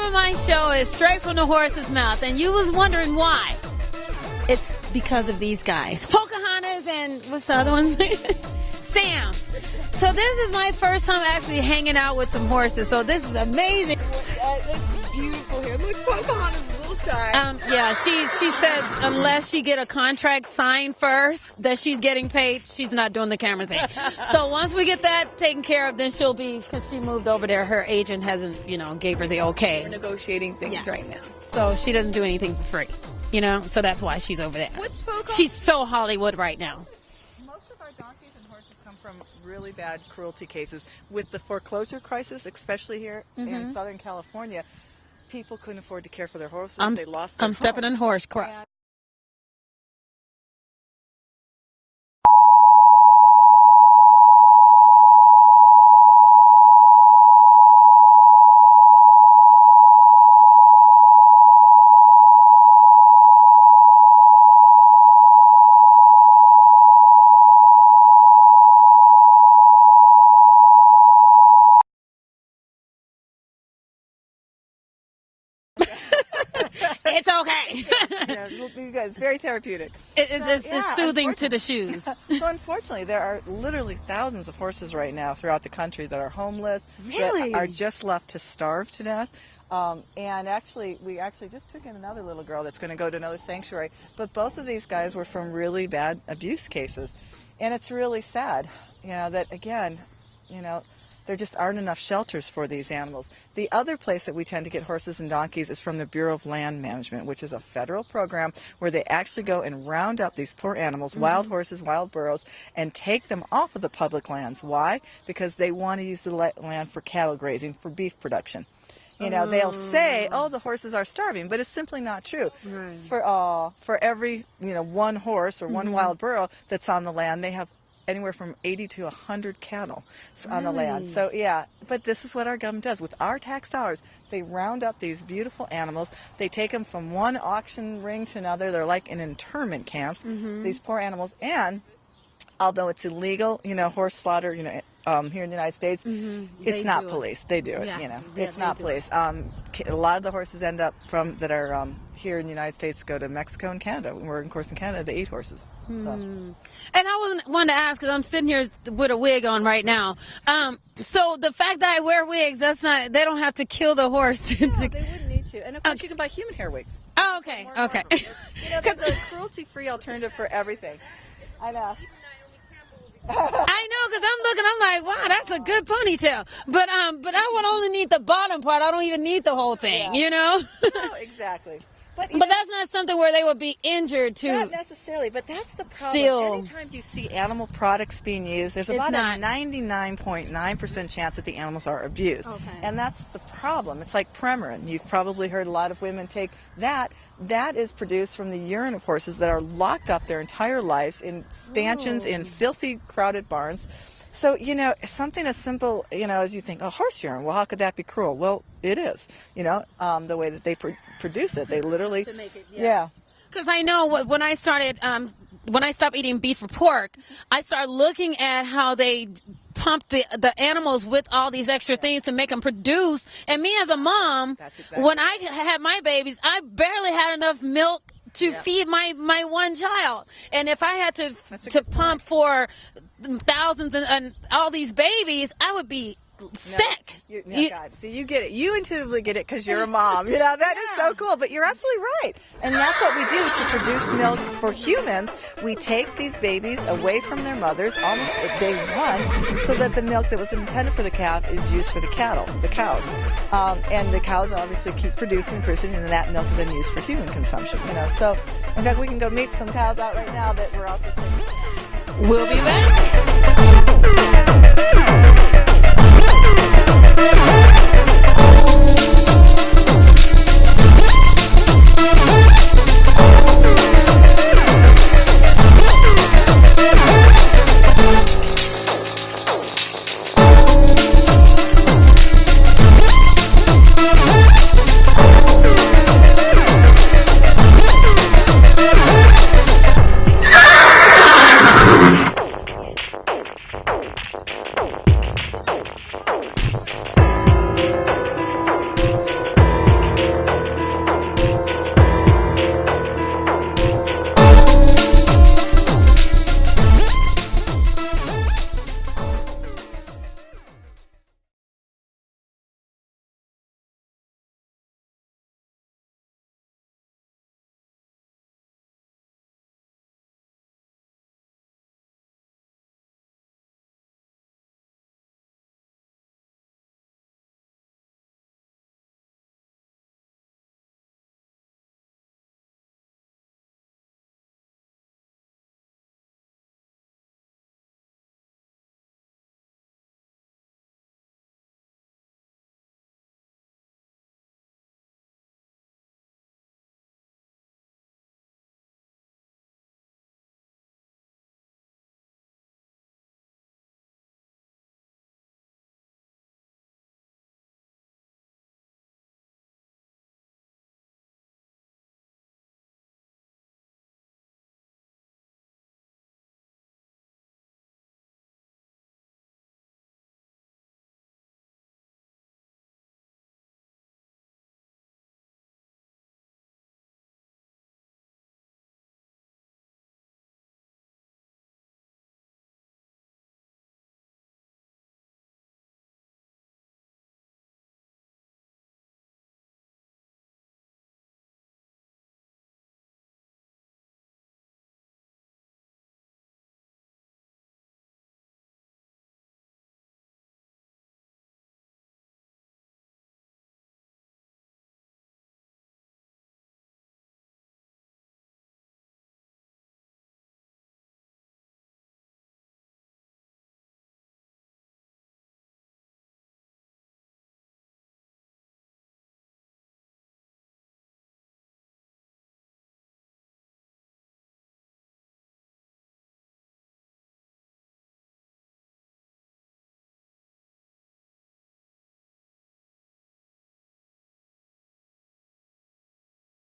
name of my show is Straight from the Horse's Mouth, and you was wondering why. It's because of these guys. Pocahontas and what's the other one? Sam. So this is my first time actually hanging out with some horses, so this is amazing. It's beautiful here. Look, Pocahontas is a little shy. Yeah, she says unless she get a contract signed first that she's getting paid, she's not doing the camera thing. So once we get that taken care of, then she'll be, because she moved over there, her agent hasn't, gave her the okay. We're negotiating things right now. So she doesn't do anything for free, so that's why she's over there. What's Pocahontas? She's so Hollywood right now. Most of our donkeys and horses come from really bad cruelty cases. With the foreclosure crisis, especially here in Southern California, people couldn't afford to care for their horses. They lost their I'm stepping in horse crap. It's okay. You guys, very therapeutic. It's soothing to the shoes. So unfortunately, there are literally thousands of horses right now throughout the country that are homeless, Really? that are just left to starve to death. And we actually just took in another little girl that's going to go to another sanctuary. But both of these guys were from really bad abuse cases. And it's really sad, that again, there just aren't enough shelters for these animals. The other place that we tend to get horses and donkeys is from the Bureau of Land Management, which is a federal program where they actually go and round up these poor animals, wild horses, wild burros, and take them off of the public lands. Why? Because they want to use the land for cattle grazing, for beef production. They'll say, "Oh, the horses are starving," but it's simply not true. Right. For every one horse or one wild burro that's on the land, they have anywhere from 80 to 100 cattle on the land. So but this is what our government does. With our tax dollars, they round up these beautiful animals. They take them from one auction ring to another. They're like in internment camps, these poor animals. And although it's illegal, horse slaughter, here in the United States, it's not police. They do it, it's not police. A lot of the horses end up that are here in the United States go to Mexico and Canada. We're, of course, in Canada, they eat horses. So. And I wanted to ask, because I'm sitting here with a wig on right now. So the fact that I wear wigs, they don't have to kill the horse. No, they wouldn't need to. And of course, you can buy human hair wigs. Oh, okay, okay. There's a cruelty-free alternative for everything. I know. I know, because I'm like, wow, that's a good ponytail. But I would only need the bottom part. I don't even need the whole thing, No, exactly. But that's not something where they would be injured too. Not necessarily, but that's the problem. Still. Anytime you see animal products being used, there's about a 99.9% chance that the animals are abused. Okay. And that's the problem. It's like Premarin. You've probably heard a lot of women take that. That is produced from the urine of horses that are locked up their entire lives in stanchions, in filthy, crowded barns. So, something as simple, as you think, horse urine, well, how could that be cruel? Well, it is, the way that they produce it. They literally, to make it, Because I know when I started, when I stopped eating beef or pork, I started looking at how they pump the animals with all these extra things to make them produce. And me as a mom, when I had my babies, I barely had enough milk to feed my one child. And if I had to pump for thousands and all these babies, I would be sick. God. See, you get it. You intuitively get it because you're a mom. That is so cool. But you're absolutely right. And that's what we do to produce milk for humans. We take these babies away from their mothers almost at day one, so that the milk that was intended for the calf is used for the cows. And the cows obviously keep producing, and that milk is then used for human consumption. So in fact, we can go meet some cows out right now that we're also seeing. We'll be back.